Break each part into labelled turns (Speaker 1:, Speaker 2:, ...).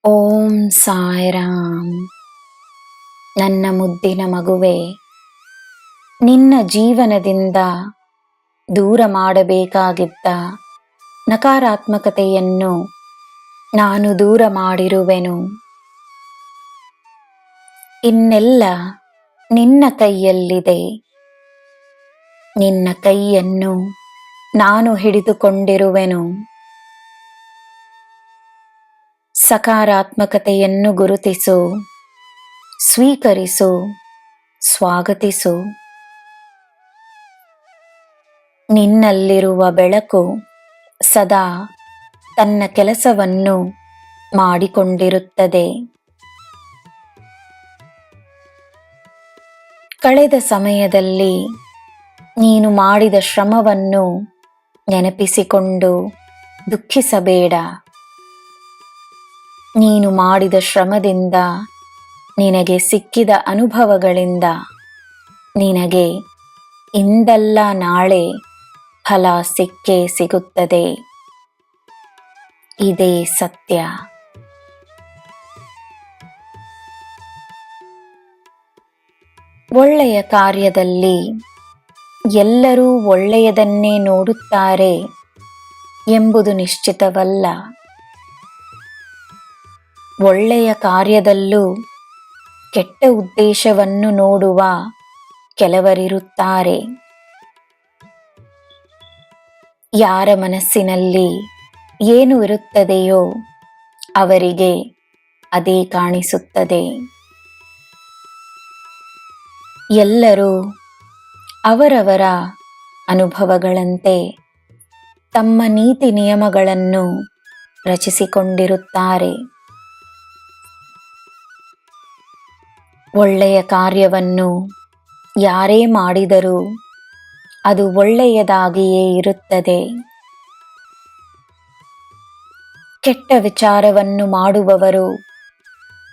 Speaker 1: ಓಂ ಸಾಯಿರಾಮ್. ನನ್ನ ಮುದ್ದಿನ ಮಗುವೆ, ನಿನ್ನ ಜೀವನದಿಂದ ದೂರ ಮಾಡಬೇಕಾಗಿದ್ದ ನಕಾರಾತ್ಮಕತೆಯನ್ನು ನಾನು ದೂರ ಮಾಡಿರುವೆನು. ಇನ್ನೆಲ್ಲ ನಿನ್ನ ಕೈಯಲ್ಲಿದೆ. ನಿನ್ನ ಕೈಯನ್ನು ನಾನು ಹಿಡಿದುಕೊಂಡಿರುವೆನು. ಸಕಾರಾತ್ಮಕತೆಯನ್ನು ಗುರುತಿಸು, ಸ್ವೀಕರಿಸು, ಸ್ವಾಗತಿಸು. ನಿನ್ನಲ್ಲಿರುವ ಬೆಳಕು ಸದಾ ತನ್ನ ಕೆಲಸವನ್ನು ಮಾಡಿಕೊಂಡಿರುತ್ತದೆ. ಕಳೆದ ಸಮಯದಲ್ಲಿ ನೀನು ಮಾಡಿದ ಶ್ರಮವನ್ನು ನೆನಪಿಸಿಕೊಂಡು ದುಃಖಿಸಬೇಡ. ನೀನು ಮಾಡಿದ ಶ್ರಮದಿಂದ ನಿನಗೆ ಸಿಕ್ಕಿದ ಅನುಭವಗಳಿಂದ ನಿನಗೆ ಇಂದಲ್ಲ ನಾಳೆ ಫಲ ಸಿಕ್ಕೇ ಸಿಗುತ್ತದೆ. ಇದೇ ಸತ್ಯ. ಒಳ್ಳೆಯ ಕಾರ್ಯದಲ್ಲಿ ಎಲ್ಲರೂ ಒಳ್ಳೆಯದನ್ನೇ ನೋಡುತ್ತಾರೆ ಎಂಬುದು ನಿಶ್ಚಿತವಲ್ಲ. ಒಳ್ಳೆಯ ಕಾರ್ಯದಲ್ಲೂ ಕೆಟ್ಟ ಉದ್ದೇಶವನ್ನು ನೋಡುವ ಕೆಲವರಿರುತ್ತಾರೆ. ಯಾರ ಮನಸ್ಸಿನಲ್ಲಿ ಏನು ಇರುತ್ತದೆಯೋ ಅವರಿಗೆ ಅದೇ ಕಾಣಿಸುತ್ತದೆ. ಎಲ್ಲರೂ ಅವರವರ ಅನುಭವಗಳಂತೆ ತಮ್ಮ ನೀತಿ ನಿಯಮಗಳನ್ನು ರಚಿಸಿಕೊಂಡಿರುತ್ತಾರೆ. ಒಳ್ಳೆಯ ಕಾರ್ಯವನ್ನು ಯಾರೇ ಮಾಡಿದರೂ ಅದು ಒಳ್ಳೆಯದಾಗಿಯೇ ಇರುತ್ತದೆ. ಕೆಟ್ಟ ವಿಚಾರವನ್ನು ಮಾಡುವವರು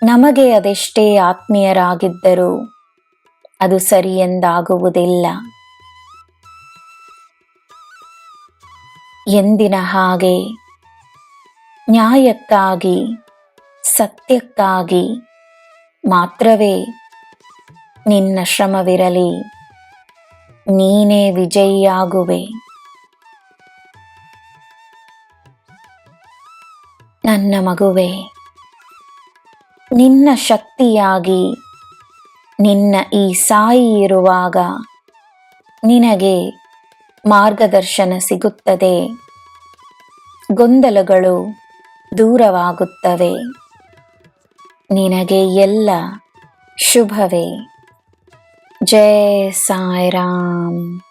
Speaker 1: ನಮಗೆ ಅದೆಷ್ಟೇ ಆತ್ಮೀಯರಾಗಿದ್ದರೂ ಅದು ಸರಿಯೆಂದಾಗುವುದಿಲ್ಲ. ಎಂದಿನ ಹಾಗೆ ನ್ಯಾಯಕ್ಕಾಗಿ, ಸತ್ಯಕ್ಕಾಗಿ ಮಾತ್ರವೇ ನಿನ್ನ ಶ್ರಮವಿರಲಿ. ನೀನೇ ವಿಜಯಿಯಾಗುವೆ. ನನ್ನ ಮಗುವೆ, ನಿನ್ನ ಶಕ್ತಿಯಾಗಿ ನಿನ್ನ ಈ ಸಾಯಿ ಇರುವಾಗ ನಿನಗೆ ಮಾರ್ಗದರ್ಶನ ಸಿಗುತ್ತದೆ. ಗೊಂದಲಗಳು ದೂರವಾಗುತ್ತವೆ. ನಿನಗೆ ಎಲ್ಲ ಶುಭವೇ. ಜೈ ಸಾಯಿರಾಮ್.